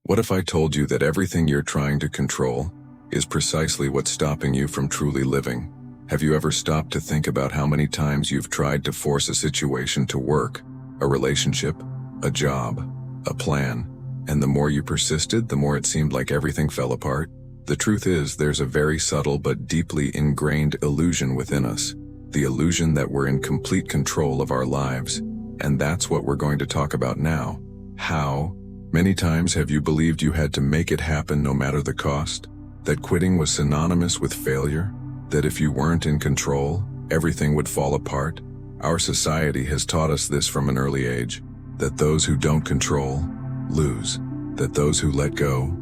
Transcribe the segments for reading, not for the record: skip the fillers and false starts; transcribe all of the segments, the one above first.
What if I told you that everything you're trying to control is precisely what's stopping you from truly living? Have you ever stopped to think about how many times you've tried to force a situation to work, a relationship, a job, a plan, and the more you persisted, the more it seemed like everything fell apart? The truth is, there's a very subtle but deeply ingrained illusion within us, the illusion that we're in complete control of our lives, and that's what we're going to talk about now. How many times have you believed you had to make it happen no matter the cost? That quitting was synonymous with failure? That if you weren't in control, everything would fall apart? Our society has taught us this from an early age, that those who don't control, lose, that those who let go,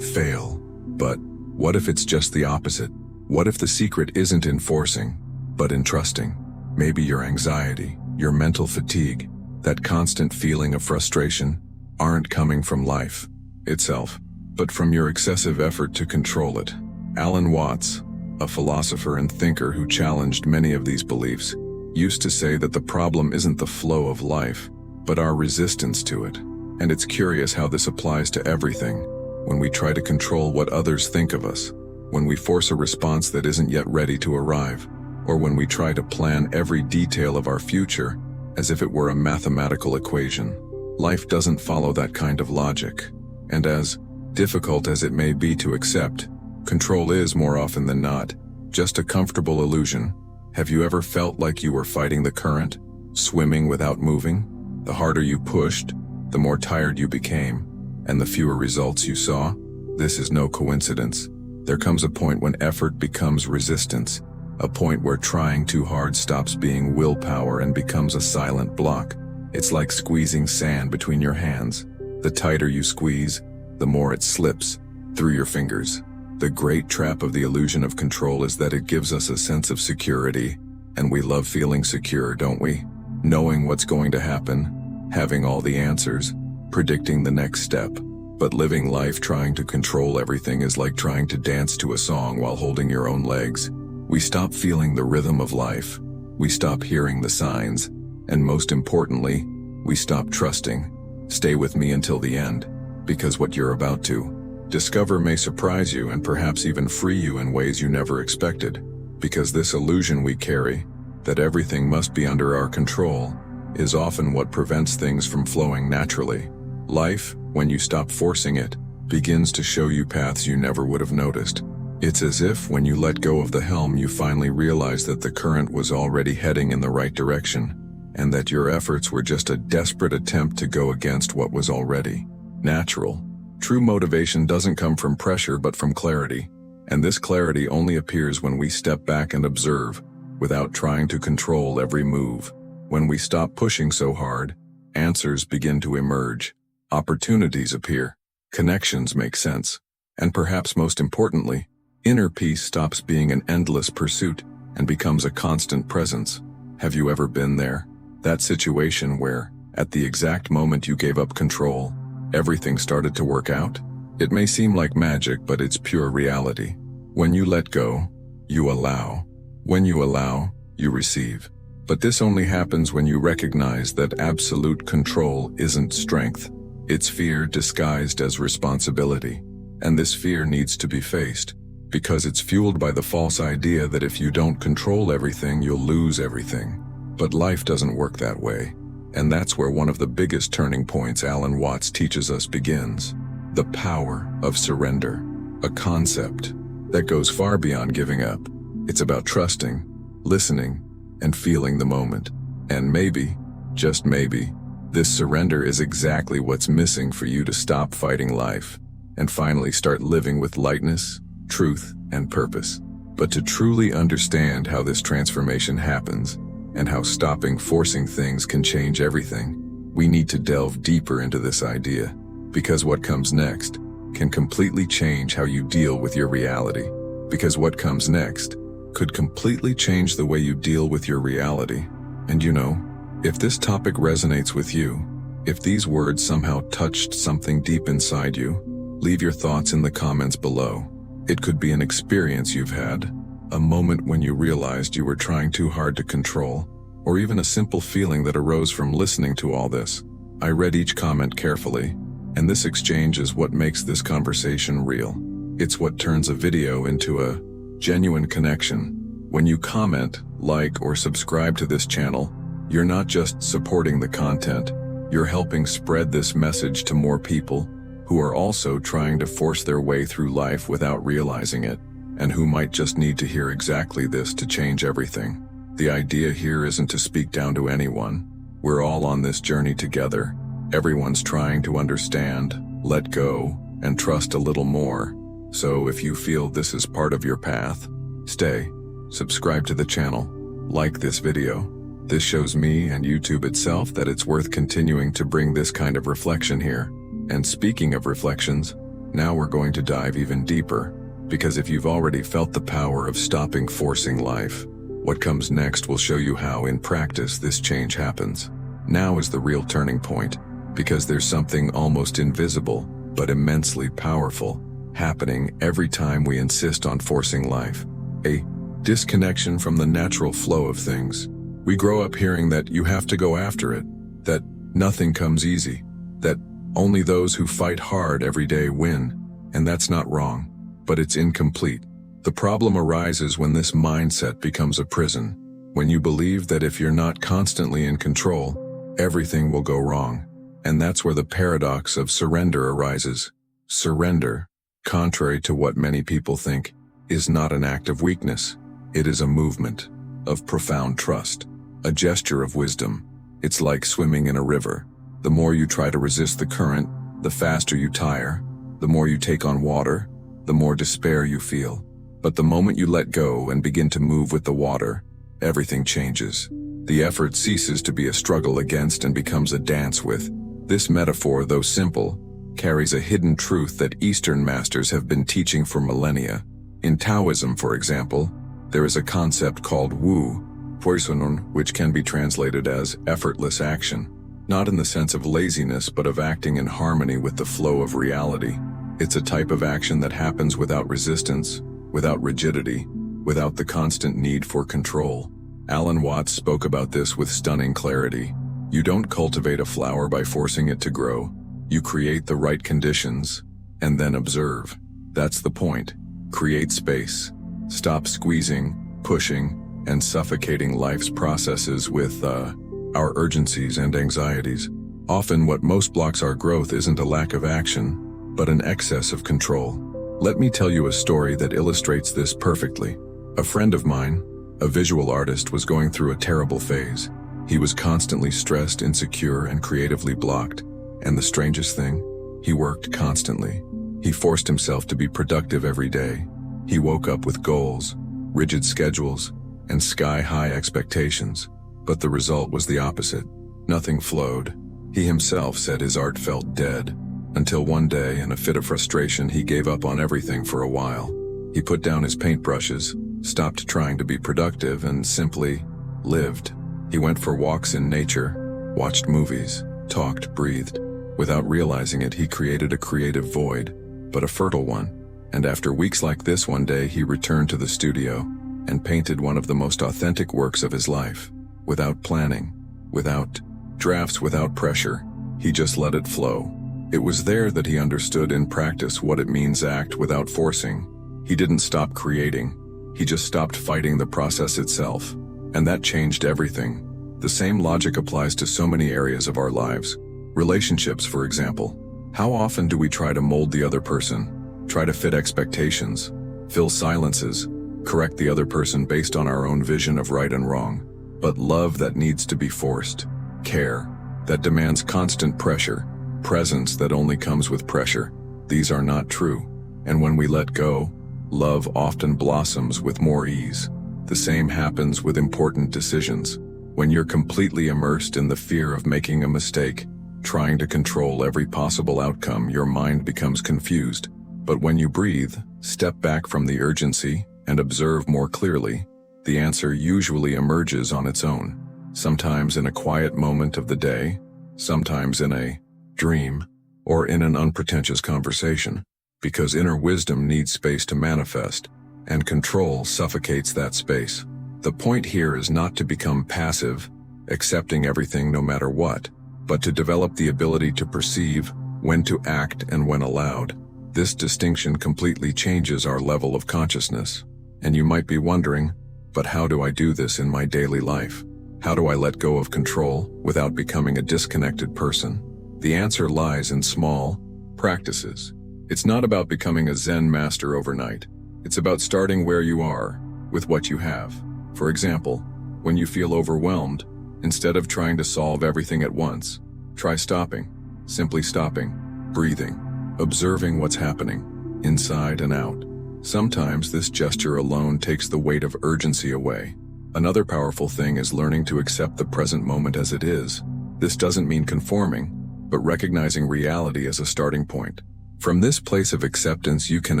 fail. But what if it's just the opposite? What if the secret isn't in forcing, but in trusting? Maybe your anxiety, your mental fatigue, that constant feeling of frustration, aren't coming from life itself, but from your excessive effort to control it. Alan Watts, a philosopher and thinker who challenged many of these beliefs, used to say that the problem isn't the flow of life, but our resistance to it. And it's curious how this applies to everything. When we try to control what others think of us, when we force a response that isn't yet ready to arrive, or when we try to plan every detail of our future as if it were a mathematical equation. Life doesn't follow that kind of logic, and as difficult as it may be to accept, control is, more often than not, just a comfortable illusion. Have you ever felt like you were fighting the current, swimming without moving? The harder you pushed, the more tired you became, and the fewer results you saw? This is no coincidence. There comes a point when effort becomes resistance, a point where trying too hard stops being willpower and becomes a silent block. It's like squeezing sand between your hands. The tighter you squeeze, the more it slips through your fingers. The great trap of the illusion of control is that it gives us a sense of security, and we love feeling secure, don't we? Knowing what's going to happen, having all the answers, predicting the next step. But living life trying to control everything is like trying to dance to a song while holding your own legs. We stop feeling the rhythm of life. We stop hearing the signs. And most importantly, we stop trusting. Stay with me until the end, because what you're about to discover may surprise you and perhaps even free you in ways you never expected. Because this illusion we carry, that everything must be under our control, is often what prevents things from flowing naturally. Life, when you stop forcing it, begins to show you paths you never would have noticed. It's as if when you let go of the helm, you finally realize that the current was already heading in the right direction, and that your efforts were just a desperate attempt to go against what was already natural. True motivation doesn't come from pressure but from clarity, and this clarity only appears when we step back and observe, without trying to control every move. When we stop pushing so hard, answers begin to emerge, opportunities appear, connections make sense, and perhaps most importantly, inner peace stops being an endless pursuit and becomes a constant presence. Have you ever been there? That situation where, at the exact moment you gave up control, everything started to work out? It may seem like magic, but it's pure reality. When you let go, you allow. When you allow, you receive. But this only happens when you recognize that absolute control isn't strength. It's fear disguised as responsibility. And this fear needs to be faced, because it's fueled by the false idea that if you don't control everything, you'll lose everything. But life doesn't work that way, and that's where one of the biggest turning points Alan Watts teaches us begins. The power of surrender, a concept that goes far beyond giving up. It's about trusting, listening, and feeling the moment. And maybe, just maybe, this surrender is exactly what's missing for you to stop fighting life, and finally start living with lightness, truth, and purpose. But to truly understand how this transformation happens, and how stopping forcing things can change everything, we need to delve deeper into this idea, because what comes next can completely change how you deal with your reality. Because what comes next could completely change the way you deal with your reality. And you know, if this topic resonates with you, if these words somehow touched something deep inside you, leave your thoughts in the comments below. It could be an experience you've had, a moment when you realized you were trying too hard to control, or even a simple feeling that arose from listening to all this. I read each comment carefully, And this exchange is what makes this conversation real. It's what turns a video into a genuine connection. When you comment, like, or subscribe to this channel, you're not just supporting the content, you're helping spread this message to more people who are also trying to force their way through life without realizing it, and who might just need to hear exactly this to change everything. The idea here isn't to speak down to anyone. We're all on this journey together. Everyone's trying to understand, let go, and trust a little more. So if you feel this is part of your path, stay, subscribe to the channel, like this video. This shows me and YouTube itself that it's worth continuing to bring this kind of reflection here. And speaking of reflections, now we're going to dive even deeper, because if you've already felt the power of stopping forcing life, what comes next will show you how in practice this change happens. Now is the real turning point, because there's something almost invisible, but immensely powerful, happening every time we insist on forcing life. A disconnection from the natural flow of things. We grow up hearing that you have to go after it, that nothing comes easy, that only those who fight hard every day win, and that's not wrong, but it's incomplete. The problem arises when this mindset becomes a prison, when you believe that if you're not constantly in control, everything will go wrong. And that's where the paradox of surrender arises. Surrender, contrary to what many people think, is not an act of weakness. It is a movement of profound trust, a gesture of wisdom. It's like swimming in a river. The more you try to resist the current, the faster you tire. The more you take on water, the more despair you feel. But the moment you let go and begin to move with the water, everything changes. The effort ceases to be a struggle against and becomes a dance with. This metaphor, though simple, carries a hidden truth that Eastern masters have been teaching for millennia. In Taoism, for example, there is a concept called Wu, Puisunun, which can be translated as effortless action, not in the sense of laziness but of acting in harmony with the flow of reality. It's a type of action that happens without resistance, without rigidity, without the constant need for control. Alan Watts spoke about this with stunning clarity. You don't cultivate a flower by forcing it to grow. You create the right conditions, and then observe. That's the point. Create space. Stop squeezing, pushing, and suffocating life's processes with our urgencies and anxieties. Often what most blocks our growth isn't a lack of action, but an excess of control. Let me tell you a story that illustrates this perfectly. A friend of mine, a visual artist, was going through a terrible phase. He was constantly stressed, insecure, and creatively blocked. And the strangest thing, he worked constantly. He forced himself to be productive every day. He woke up with goals, rigid schedules, and sky-high expectations. But the result was the opposite. Nothing flowed. He himself said his art felt dead. Until one day, in a fit of frustration, he gave up on everything for a while. He put down his paintbrushes, stopped trying to be productive, and simply lived. He went for walks in nature, watched movies, talked, breathed. Without realizing it, he created a creative void, but a fertile one. And after weeks like this, one day he returned to the studio and painted one of the most authentic works of his life. Without planning, without drafts, without pressure, he just let it flow. It was there that he understood in practice what it means to act without forcing. He didn't stop creating. He just stopped fighting the process itself. And that changed everything. The same logic applies to so many areas of our lives. Relationships, for example. How often do we try to mold the other person, try to fit expectations, fill silences, correct the other person based on our own vision of right and wrong? But love that needs to be forced, care that demands constant pressure, presence that only comes with pressure, these are not true. And when we let go, love often blossoms with more ease. The same happens with important decisions. When you're completely immersed in the fear of making a mistake, trying to control every possible outcome, your mind becomes confused. But when you breathe, step back from the urgency, and observe more clearly, the answer usually emerges on its own. Sometimes in a quiet moment of the day, sometimes in a dream, or in an unpretentious conversation, because inner wisdom needs space to manifest, and control suffocates that space. The point here is not to become passive, accepting everything no matter what, but to develop the ability to perceive, when to act and when allowed. This distinction completely changes our level of consciousness. And you might be wondering, but how do I do this in my daily life? How do I let go of control without becoming a disconnected person? The answer lies in small practices. It's not about becoming a Zen master overnight. It's about starting where you are, with what you have. For example, when you feel overwhelmed, instead of trying to solve everything at once, try stopping, simply stopping, breathing, observing what's happening, inside and out. Sometimes this gesture alone takes the weight of urgency away. Another powerful thing is learning to accept the present moment as it is. This doesn't mean conforming, but recognizing reality as a starting point. From this place of acceptance, you can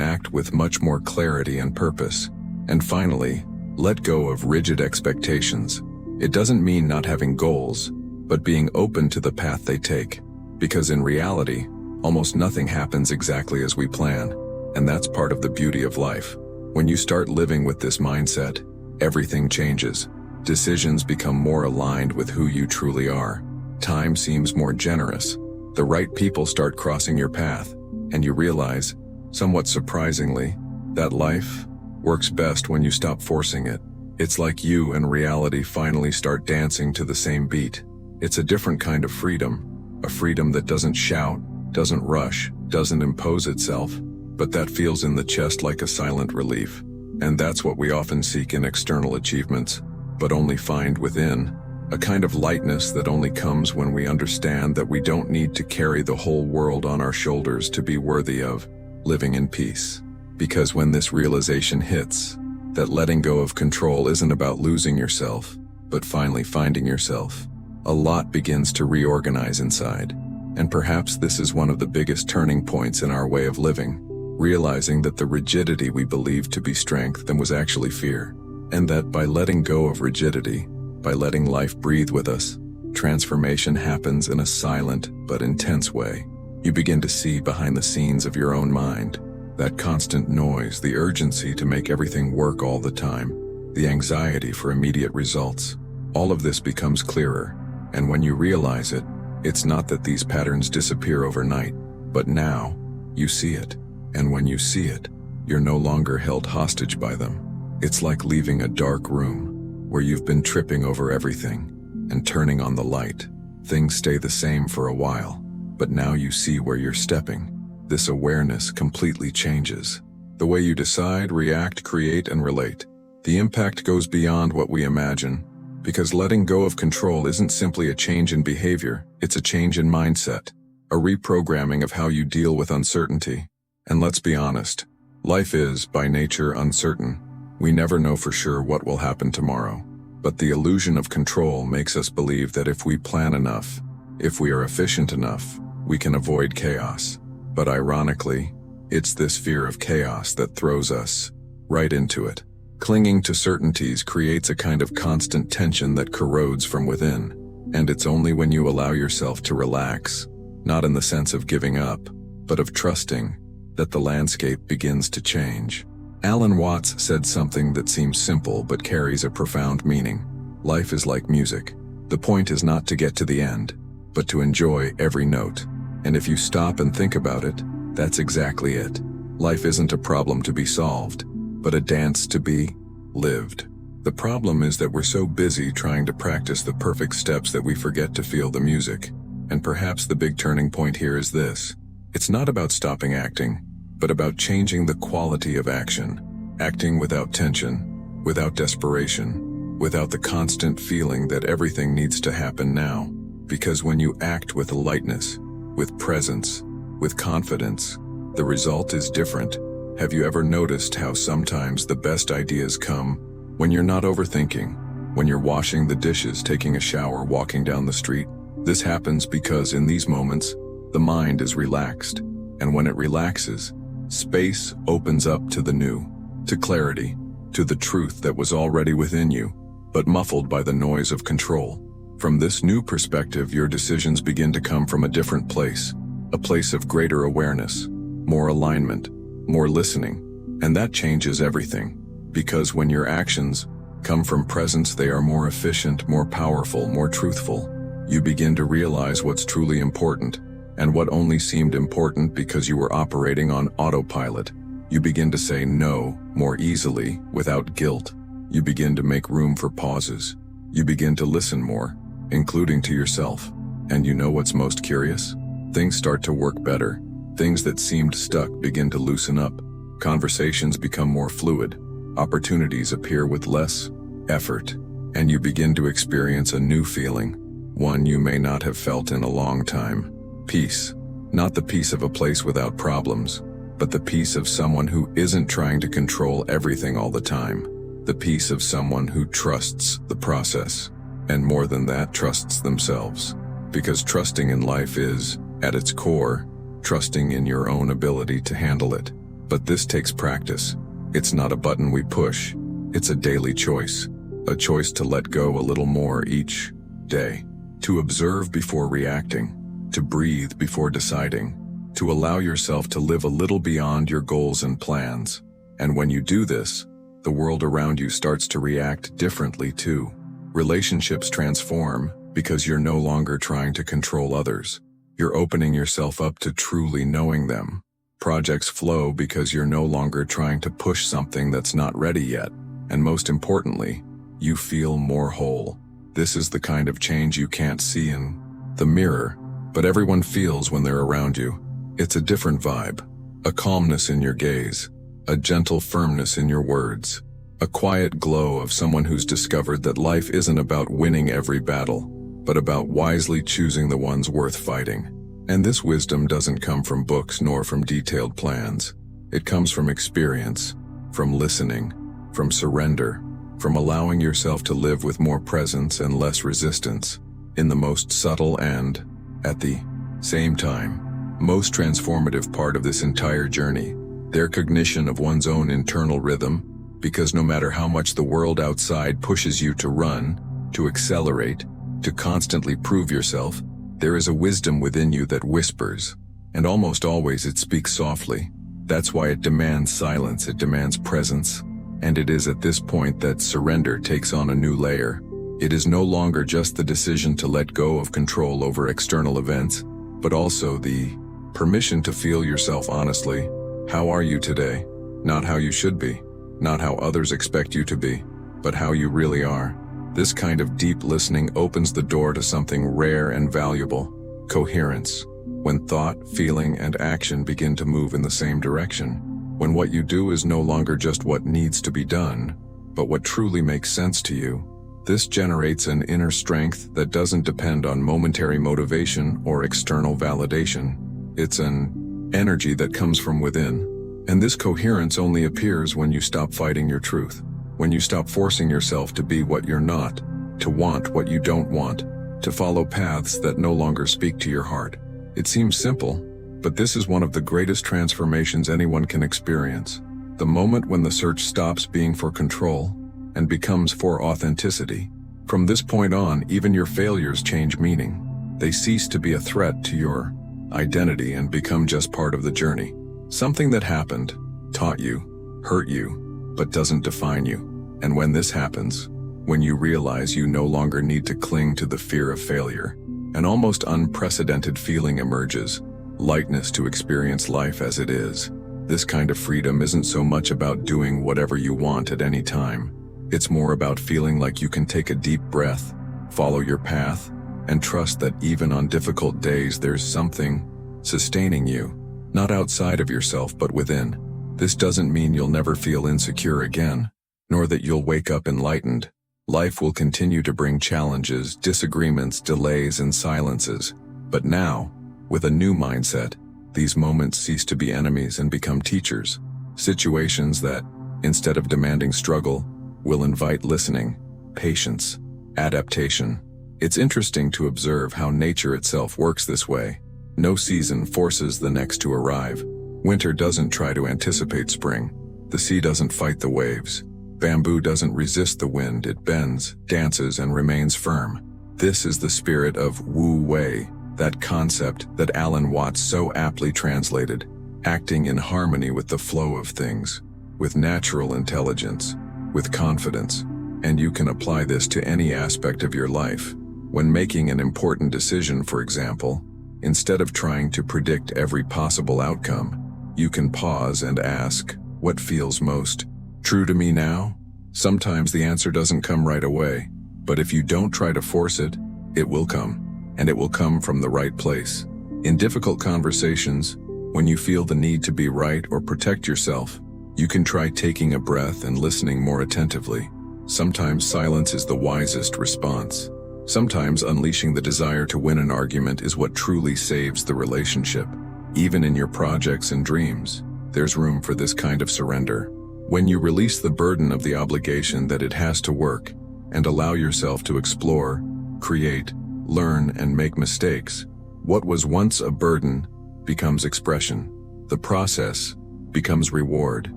act with much more clarity and purpose. And finally, let go of rigid expectations. It doesn't mean not having goals, but being open to the path they take. Because in reality, almost nothing happens exactly as we plan, and that's part of the beauty of life. When you start living with this mindset, everything changes. Decisions become more aligned with who you truly are. Time seems more generous. The right people start crossing your path, and you realize, somewhat surprisingly, that life works best when you stop forcing it. It's like you and reality finally start dancing to the same beat. It's a different kind of freedom, a freedom that doesn't shout, doesn't rush, doesn't impose itself, but that feels in the chest like a silent relief. And that's what we often seek in external achievements, but only find within. A kind of lightness that only comes when we understand that we don't need to carry the whole world on our shoulders to be worthy of living in peace. Because when this realization hits, that letting go of control isn't about losing yourself, but finally finding yourself, a lot begins to reorganize inside. And perhaps this is one of the biggest turning points in our way of living, realizing that the rigidity we believed to be strength then was actually fear. And that by letting go of rigidity, by letting life breathe with us, transformation happens in a silent but intense way. You begin to see behind the scenes of your own mind, that constant noise, the urgency to make everything work all the time, the anxiety for immediate results. All of this becomes clearer, and when you realize it, it's not that these patterns disappear overnight, but now you see it. And when you see it, you're no longer held hostage by them. It's like leaving a dark room where you've been tripping over everything and turning on the light. Things stay the same for a while, but now you see where you're stepping. This awareness completely changes the way you decide, react, create, and relate. The impact goes beyond what we imagine, because letting go of control isn't simply a change in behavior, it's a change in mindset, a reprogramming of how you deal with uncertainty. And let's be honest, life is, by nature, uncertain. We never know for sure what will happen tomorrow. But the illusion of control makes us believe that if we plan enough, if we are efficient enough, we can avoid chaos. But ironically, it's this fear of chaos that throws us right into it. Clinging to certainties creates a kind of constant tension that corrodes from within. And it's only when you allow yourself to relax, not in the sense of giving up, but of trusting, that the landscape begins to change. Alan Watts said something that seems simple but carries a profound meaning. Life is like music. The point is not to get to the end, but to enjoy every note. And if you stop and think about it, that's exactly it. Life isn't a problem to be solved, but a dance to be lived. The problem is that we're so busy trying to practice the perfect steps that we forget to feel the music. And perhaps the big turning point here is this. It's not about stopping acting, but about changing the quality of action. Acting without tension, without desperation, without the constant feeling that everything needs to happen now. Because when you act with lightness, with presence, with confidence, the result is different. Have you ever noticed how sometimes the best ideas come when you're not overthinking, when you're washing the dishes, taking a shower, walking down the street? This happens because in these moments, the mind is relaxed, and when it relaxes, space opens up to the new, to clarity, to the truth that was already within you, but muffled by the noise of control. From this new perspective, your decisions begin to come from a different place, a place of greater awareness, more alignment, more listening, and that changes everything. Because when your actions come from presence, they are more efficient, more powerful, more truthful. You begin to realize what's truly important, and what only seemed important because you were operating on autopilot. You begin to say no more easily, without guilt. You begin to make room for pauses. You begin to listen more, including to yourself. And you know what's most curious? Things start to work better. Things that seemed stuck begin to loosen up. Conversations become more fluid. Opportunities appear with less effort. And you begin to experience a new feeling, one you may not have felt in a long time. Peace. Not the peace of a place without problems, but the peace of someone who isn't trying to control everything all the time. The peace of someone who trusts the process, and more than that, trusts themselves. Because trusting in life is, at its core, trusting in your own ability to handle it. But this takes practice. It's not a button we push. It's a daily choice. A choice to let go a little more each day. To observe before reacting. To breathe before deciding. To allow yourself to live a little beyond your goals and plans. And when you do this, the world around you starts to react differently too. Relationships transform because you're no longer trying to control others. You're opening yourself up to truly knowing them. Projects flow because you're no longer trying to push something that's not ready yet. And most importantly, you feel more whole. This is the kind of change you can't see in the mirror, but everyone feels when they're around you. It's a different vibe, a calmness in your gaze, a gentle firmness in your words, a quiet glow of someone who's discovered that life isn't about winning every battle, but about wisely choosing the ones worth fighting. And this wisdom doesn't come from books nor from detailed plans. It comes from experience, from listening, from surrender, from allowing yourself to live with more presence and less resistance, in the most subtle and, at the same time, most transformative part of this entire journey, their cognition of one's own internal rhythm, because no matter how much the world outside pushes you to run, to accelerate, to constantly prove yourself, there is a wisdom within you that whispers, and almost always it speaks softly. That's why it demands silence, it demands presence, and it is at this point that surrender takes on a new layer. It is no longer just the decision to let go of control over external events, but also the permission to feel yourself honestly. How are you today? Not how you should be, not how others expect you to be, but how you really are. This kind of deep listening opens the door to something rare and valuable: coherence. When thought, feeling, and action begin to move in the same direction. When what you do is no longer just what needs to be done, but what truly makes sense to you. This generates an inner strength that doesn't depend on momentary motivation or external validation. It's an energy that comes from within. And this coherence only appears when you stop fighting your truth. When you stop forcing yourself to be what you're not, to want what you don't want, to follow paths that no longer speak to your heart. It seems simple, but this is one of the greatest transformations anyone can experience. The moment when the search stops being for control and becomes for authenticity. From this point on, even your failures change meaning. They cease to be a threat to your identity and become just part of the journey. Something that happened, taught you, hurt you, but doesn't define you. And when this happens, when you realize you no longer need to cling to the fear of failure, an almost unprecedented feeling emerges, lightness to experience life as it is. This kind of freedom isn't so much about doing whatever you want at any time. It's more about feeling like you can take a deep breath, follow your path, and trust that even on difficult days there's something sustaining you, not outside of yourself but within. This doesn't mean you'll never feel insecure again, nor that you'll wake up enlightened. Life will continue to bring challenges, disagreements, delays, and silences. But now, with a new mindset, these moments cease to be enemies and become teachers. Situations that, instead of demanding struggle, will invite listening, patience, adaptation. It's interesting to observe how nature itself works this way. No season forces the next to arrive. Winter doesn't try to anticipate spring. The sea doesn't fight the waves. Bamboo doesn't resist the wind. It bends, dances, and remains firm. This is the spirit of Wu Wei, that concept that Alan Watts so aptly translated, acting in harmony with the flow of things, with natural intelligence, with confidence. And you can apply this to any aspect of your life. When making an important decision, for example, Instead of trying to predict every possible outcome, you can pause and ask, what feels most true to me now? Sometimes the answer doesn't come right away, but if you don't try to force it, it will come, and it will come from the right place. In difficult conversations, when you feel the need to be right or protect yourself, you can try taking a breath and listening more attentively. Sometimes silence is the wisest response. Sometimes unleashing the desire to win an argument is what truly saves the relationship. Even in your projects and dreams, there's room for this kind of surrender. When you release the burden of the obligation that it has to work and allow yourself to explore, create, learn, and make mistakes, what was once a burden becomes expression. The process becomes reward.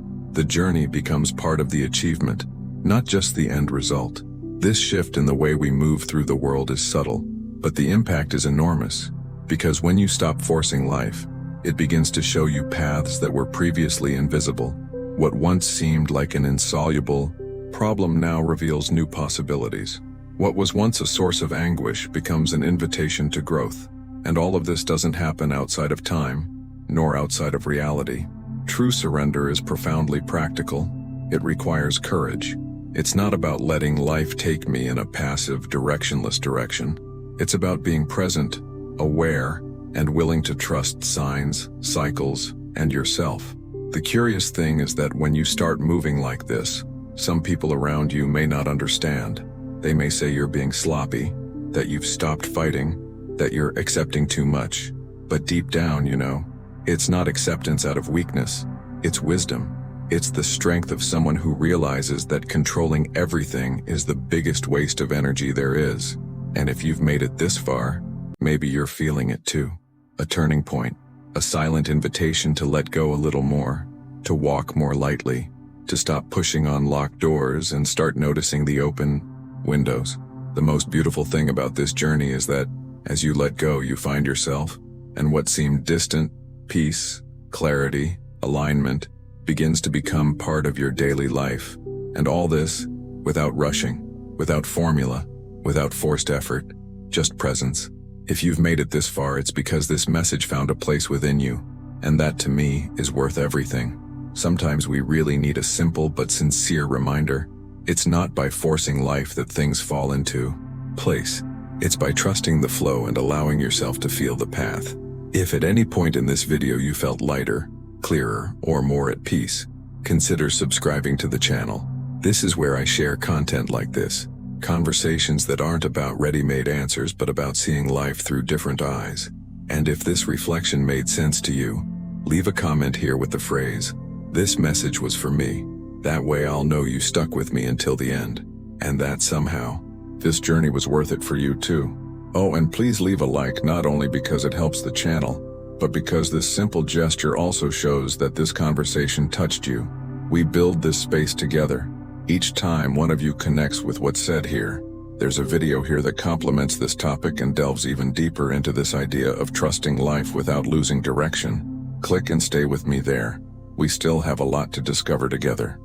The journey becomes part of the achievement, not just the end result. This shift in the way we move through the world is subtle, but the impact is enormous, because when you stop forcing life, it begins to show you paths that were previously invisible. What once seemed like an insoluble problem now reveals new possibilities. What was once a source of anguish becomes an invitation to growth. And all of this doesn't happen outside of time, nor outside of reality. True surrender is profoundly practical. It requires courage. It's not about letting life take me in a passive, directionless direction. It's about being present, aware, and willing to trust signs, cycles, and yourself. The curious thing is that when you start moving like this, some people around you may not understand. They may say you're being sloppy, that you've stopped fighting, that you're accepting too much. But deep down, it's not acceptance out of weakness. It's wisdom. It's the strength of someone who realizes that controlling everything is the biggest waste of energy there is. And if you've made it this far, maybe you're feeling it too. A turning point. A silent invitation to let go a little more, to walk more lightly, to stop pushing on locked doors and start noticing the open windows. The most beautiful thing about this journey is that, as you let go, you find yourself, and what seemed distant, peace, clarity, alignment, begins to become part of your daily life. And all this, without rushing, without formula, without forced effort, just presence. If you've made it this far, it's because this message found a place within you, and that to me is worth everything. Sometimes we really need a simple but sincere reminder. It's not by forcing life that things fall into place. It's by trusting the flow and allowing yourself to feel the path. If at any point in this video you felt lighter, clearer, or more at peace, consider subscribing to the channel. This is where I share content like this. Conversations that aren't about ready-made answers but about seeing life through different eyes. And if this reflection made sense to you, leave a comment here with the phrase, "This message was for me." That way I'll know you stuck with me until the end, and that somehow, this journey was worth it for you too. Oh, and please leave a like, not only because it helps the channel, but because this simple gesture also shows that this conversation touched you. We build this space together. Each time one of you connects with what's said here, there's a video here that complements this topic and delves even deeper into this idea of trusting life without losing direction. Click and stay with me there. We still have a lot to discover together.